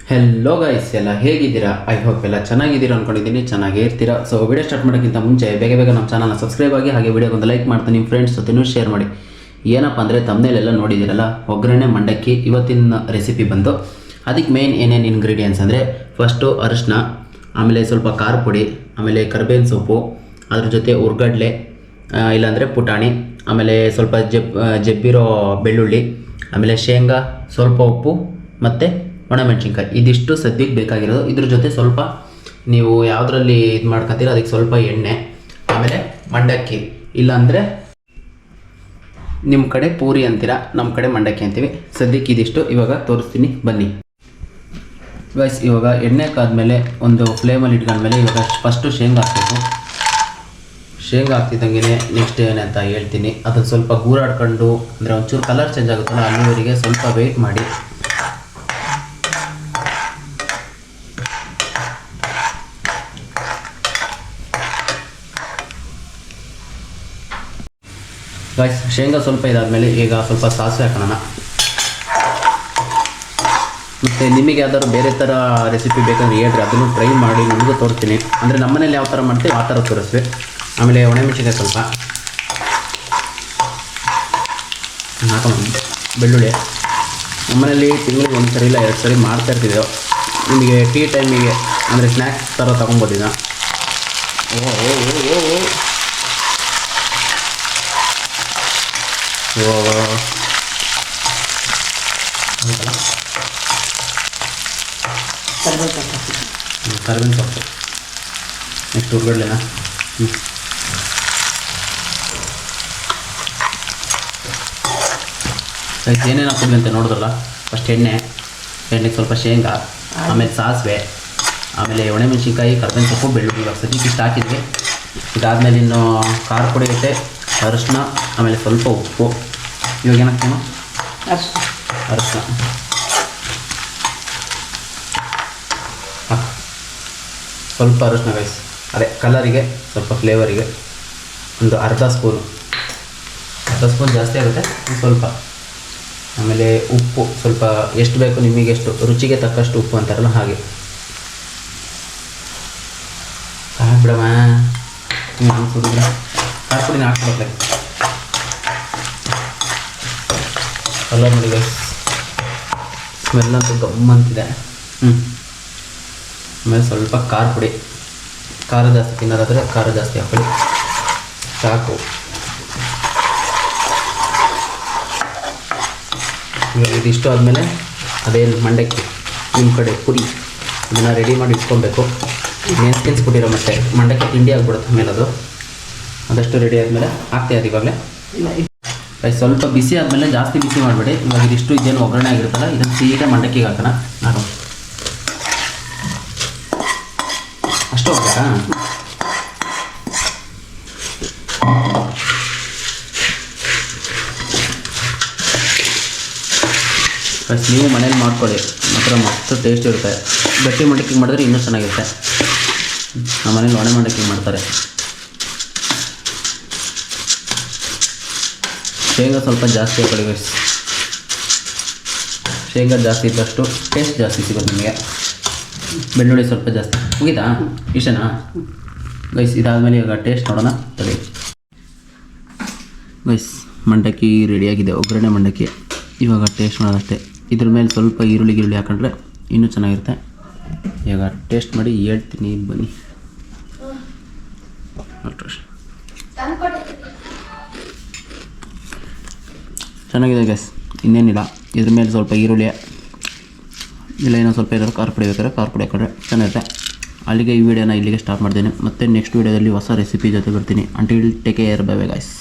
Hello guys, ಎಲ್ಲ ಹೇಗಿದ್ದೀರಾ? I hope ಎಲ್ಲ ಚೆನ್ನಾಗಿದ್ದೀರಾ ಅಂದ್ಕೊಂಡಿದ್ದೀನಿ, ಚೆನ್ನಾಗೇ ಇರ್ತೀರಾ. ಸೊ ವಿಡಿಯೋ ಸ್ಟಾರ್ಟ್ ಮಾಡೋಕ್ಕಿಂತ ಮುಂಚೆ ಬೇಗ ನಮ್ಮ ಚಾನಲ್ನ ಸಬ್ಸ್ಕ್ರೈಬ್ ಆಗಿ, ಹಾಗೆ ವಿಡಿಯೋಗೊಂದು ಲೈಕ್ ಮಾಡ್ತೀನಿ, ನಿಮ್ಮ ಫ್ರೆಂಡ್ಸ್ ಜೊತೆನೂ ಶೇರ್ ಮಾಡಿ. ಏನಪ್ಪ ಅಂದರೆ ತಮ್ಮನೇಲೆಲ್ಲ ನೋಡಿದ್ದೀರಲ್ಲ, ಒಗ್ಗರಣೆ ಮಂಡಕ್ಕಿ ಇವತ್ತಿನ ರೆಸಿಪಿ ಬಂದು. ಅದಕ್ಕೆ ಮೇನ್ ಏನೇನು ಇಂಗ್ರೀಡಿಯೆಂಟ್ಸ್ ಅಂದರೆ, ಫಸ್ಟು ಅರಿಶಿನ, ಆಮೇಲೆ ಸ್ವಲ್ಪ ಖಾರ ಪುಡಿ, ಆಮೇಲೆ ಕರಿಬೇವಿನ ಸೊಪ್ಪು, ಅದ್ರ ಜೊತೆ ಉರ್ಗಡ್ಲೆ ಇಲ್ಲಾಂದರೆ ಪುಟಾಣಿ, ಆಮೇಲೆ ಸ್ವಲ್ಪ ಜಬ್ಬಿರೋ ಬೆಳ್ಳುಳ್ಳಿ, ಆಮೇಲೆ ಶೇಂಗಾ, ಸ್ವಲ್ಪ ಉಪ್ಪು ಮತ್ತು ಒಣಮೆಣಸಿನ್ಕಾಯಿ. ಇದಿಷ್ಟು ಸದ್ಯಕ್ಕೆ ಬೇಕಾಗಿರೋದು. ಇದ್ರ ಜೊತೆ ಸ್ವಲ್ಪ ನೀವು ಯಾವುದರಲ್ಲಿ ಇದು ಮಾಡ್ಕೊತೀರ ಅದಕ್ಕೆ ಸ್ವಲ್ಪ ಎಣ್ಣೆ, ಆಮೇಲೆ ಮಂಡಕ್ಕಿ, ಇಲ್ಲಾಂದರೆ ನಿಮ್ಮ ಕಡೆ ಪೂರಿ ಅಂತೀರ, ನಮ್ಮ ಕಡೆ ಮಂಡಕ್ಕಿ ಅಂತೀವಿ. ಸದ್ಯಕ್ಕೆ ಇದಿಷ್ಟು ಇವಾಗ ತೋರಿಸ್ತೀನಿ ಬನ್ನಿ ಗೈಸ್. ಇವಾಗ ಎಣ್ಣೆ ಕಾದ್ಮೇಲೆ ಒಂದು ಫ್ಲೇಮಲ್ಲಿ ಇಟ್ಕೊಂಡ್ಮೇಲೆ ಇವಾಗ ಫಸ್ಟು ಶೇಂಗಾ ಹಾಕಬೇಕು. ಶೇಂಗಾ ಹಾಕ್ತಿದ್ದಂಗೆ ನೆಕ್ಸ್ಟ್ ಏನಂತ ಹೇಳ್ತೀನಿ. ಅದನ್ನು ಸ್ವಲ್ಪ ಗೂರಾಡ್ಕೊಂಡು ಅಂದರೆ ಒಂಚೂರು ಕಲರ್ ಚೇಂಜ್ ಆಗುತ್ತಲ್ಲ, ಅಲ್ಲಿವರೆಗೆ ಸ್ವಲ್ಪ ವೆಯ್ಟ್ ಮಾಡಿ. ಗೈಸ್ ಶೇಂಗಾ ಸ್ವಲ್ಪ ಇದಾದಮೇಲೆ ಈಗ ಸ್ವಲ್ಪ ಸಾಸಿವೆ ಹಾಕೋಣ. ಮತ್ತು ನಿಮಗೆ ಯಾವ್ದಾದ್ರು ಬೇರೆ ಥರ ರೆಸಿಪಿ ಬೇಕಂದ್ರೆ ಹೇಳ್ರಿ, ಅದನ್ನು ಟ್ರೈ ಮಾಡಿ ನಿಮಗೂ ತೋರಿಸ್ತೀನಿ. ಅಂದರೆ ನಮ್ಮನೇಲಿ ಯಾವ ಥರ ಮಾಡ್ತೀವಿ ಆ ಥರ ತೋರಿಸ್ವಿ. ಆಮೇಲೆ ಒಣಮೆಣಸಿನ್ಕಾಯಿ ಸ್ವಲ್ಪ ಹಾಕೋಣ, ಬೆಳ್ಳುಳ್ಳಿ. ನಮ್ಮನೇಲಿ ತಿಂಗಳಿಗೆ ಒಂದು ಸರಿ ಇಲ್ಲ 2 ಸರಿ ಮಾಡ್ತಾ ಇರ್ತಿದ್ದೆವು. ನಿಮಗೆ ಟೀ ಟೈಮಿಗೆ ಅಂದರೆ ಸ್ನ್ಯಾಕ್ಸ್ ಥರ ತೊಗೊಬೋದಿನ. ಓ ಓ ಓ ಓ ಕರಿಬೇವಿನ ಸೊಪ್ಪು, ನೆಕ್ಸ್ಟ್ ಉರ್ಗಡ್ಲೆನ. ಏನೇನು ಹಾಕ್ತೀವಿ ಅಂತ ನೋಡಿದ್ರಲ್ಲ, ಫಸ್ಟ್ ಎಣ್ಣೆಗೆ ಸ್ವಲ್ಪ ಶೇಂಗಾ, ಆಮೇಲೆ ಸಾಸಿವೆ, ಆಮೇಲೆ ಒಣಮೆಣಸಿನ್ಕಾಯಿ, ಕರಿಬೇವಿನ ಸೊಪ್ಪು, ಬೆಳ್ಳುಳ್ಳಿ. ಇವಾಗ ಸದ್ಯಕ್ಕೆ ಇಷ್ಟು ಹಾಕಿದ್ವಿ. ಇದಾದಮೇಲೆ ಇನ್ನು ಖಾರ ಪುಡಿ ಐತೆ, ಅರಿಶಿನ, ಆಮೇಲೆ ಸ್ವಲ್ಪ ಉಪ್ಪು. ಇವಾಗ ಏನಾಗ್ತೀನೋ ಅರಿಶಿನ ಸ್ವಲ್ಪ ಅರಿಶಿನ ಗೈಸ್, ಅದೇ ಕಲರಿಗೆ, ಸ್ವಲ್ಪ ಫ್ಲೇವರಿಗೆ ಒಂದು ಅರ್ಧ ಸ್ಪೂನ್ ಜಾಸ್ತಿ ಆಗುತ್ತೆ, ಸ್ವಲ್ಪ. ಆಮೇಲೆ ಉಪ್ಪು ಸ್ವಲ್ಪ ಎಷ್ಟು ಬೇಕು ನಿಮಗೆ, ಎಷ್ಟು ರುಚಿಗೆ ತಕ್ಕಷ್ಟು ಉಪ್ಪು ಅಂತಾರಲ್ಲ ಹಾಗೆ ಹಾಕ್ಬಿಡಮ್ಮ. ಸುರಿದ್ರೆ ಖಾರ ಪುಡಿನ ಹಾಕ್ಬಿಡ್ಬೇಕು. ಕಲರ್ ನೋಡಿ ಗೈಸ್, ಸ್ಮೆಲ್ ಅಂತೂ ಗಮ್ಮಂತಿದೆ. ಆಮೇಲೆ ಸ್ವಲ್ಪ ಖಾರ ಪುಡಿ, ಖಾರ ಜಾಸ್ತಿ ತಿನ್ನೋದಾದರೆ ಖಾರ ಜಾಸ್ತಿ ಹಾಕೊಳ್ಳಿ, ಸಾಕು. ಇವಾಗ ಇದಿಷ್ಟು ಆದಮೇಲೆ ಅದೇನು ಮಂಡಕ್ಕಿ, ನಿಮ್ಮ ಕಡೆ ಪುರಿ, ಇದನ್ನು ರೆಡಿ ಮಾಡಿ ಇಟ್ಕೊಬೇಕು. ನೆನ್ಸ್ಬಿಟ್ಟಿರೋ ಮತ್ತೆ ಮಂಡಕ್ಕಿ ತಿಂಡಿ ಆಗ್ಬಿಡುತ್ತೆ ಆಮೇಲೆ ಅದು. ಅದಷ್ಟು ರೆಡಿ ಆದಮೇಲೆ ಹಾಕ್ತೀವಿ ಅದು ಇವಾಗಲೇ. ಸ್ವಲ್ಪ ಬಿಸಿ ಆದಮೇಲೆ, ಜಾಸ್ತಿ ಬಿಸಿ ಮಾಡಬೇಡಿ. ಇವಾಗ ಇದಿಷ್ಟು ಇದೇನು ಒಗ್ಗರಣೆ ಆಗಿರುತ್ತಲ್ಲ, ಇದನ್ನು ಸೀದಾ ಮಂಡಕ್ಕಿಗೆ ಹಾಕೋಣ. ನಾನು ಅಷ್ಟು ಹೋಗ್ಬೇಕಾ? ನೀವು ಮನೇಲಿ ಮಾಡ್ಕೊಳ್ಳಿ, ಮಾತ್ರ ಮಸ್ತ್ ಟೇಸ್ಟ್ ಇರುತ್ತೆ. ಗಟ್ಟಿ ಮಂಡಕ್ಕಿ ಮಾಡಿದ್ರೆ ಇನ್ನೂ ಚೆನ್ನಾಗಿರುತ್ತೆ. ನಮ್ಮ ಮನೇಲಿ ಒಣ ಮಂಡಕ್ಕಿ ಮಾಡ್ತಾರೆ. ಶೇಂಗಾ ಸ್ವಲ್ಪ ಜಾಸ್ತಿ ಹಾಕೊಳ್ಳಿ ಗೈಸ್. ಶೇಂಗಾ ಜಾಸ್ತಿ ಇದ್ದಷ್ಟು ಟೇಸ್ಟ್ ಜಾಸ್ತಿ ಸಿಗುತ್ತೆ ನಿಮಗೆ. ಬೆಳ್ಳುಳ್ಳಿ ಸ್ವಲ್ಪ ಜಾಸ್ತಿ. ಮುಗಿತಾ ಇಷ್ಟನಾ ಗೈಸ್? ಇದಾದಮೇಲೆ ಇವಾಗ ಟೇಸ್ಟ್ ನೋಡೋಣ ತಡಿ ಗೈಸ್. ಮಂಡಕ್ಕಿ ರೆಡಿಯಾಗಿದೆ, ಒಗ್ಗರಣೆ ಮಂಡಕ್ಕಿ. ಇವಾಗ ಟೇಸ್ಟ್ ಮಾಡೋದಷ್ಟೇ. ಇದ್ರ ಮೇಲೆ ಸ್ವಲ್ಪ ಈರುಳ್ಳಿ ಹಾಕೊಂಡ್ರೆ ಇನ್ನೂ ಚೆನ್ನಾಗಿರುತ್ತೆ. ಇವಾಗ ಟೇಸ್ಟ್ ಮಾಡಿ ಹೇಳ್ತೀನಿ ಬನ್ನಿ. ಚೆನ್ನಾಗಿದೆ ಗೈಸ್, ಇನ್ನೇನಿಲ್ಲ. ಇದ್ರ ಮೇಲೆ ಸ್ವಲ್ಪ ಈರುಳ್ಳಿ ಇಲ್ಲ ಏನೋ ಸ್ವಲ್ಪ ಏನಾದ್ರು ಖಾರ ಪುಡಿ ಬೇಕಾದ್ರೆ ಖಾರ ಪುಡಿ ಹಾಕೊಂಡ್ರೆ ಚೆನ್ನಾಗಿರುತ್ತೆ. ಅಲ್ಲಿಗೆ ಈ ವಿಡಿಯೋನ ಇಲ್ಲಿಗೆ ಸ್ಟಾರ್ಟ್ ಮಾಡ್ತೀನಿ. ಮತ್ತೆ ನೆಕ್ಸ್ಟ್ ವಿಡಿಯೋದಲ್ಲಿ ಹೊಸ ರೆಸಿಪಿ ಜೊತೆ ಬರ್ತೀನಿ. Until take care, bye bye guys.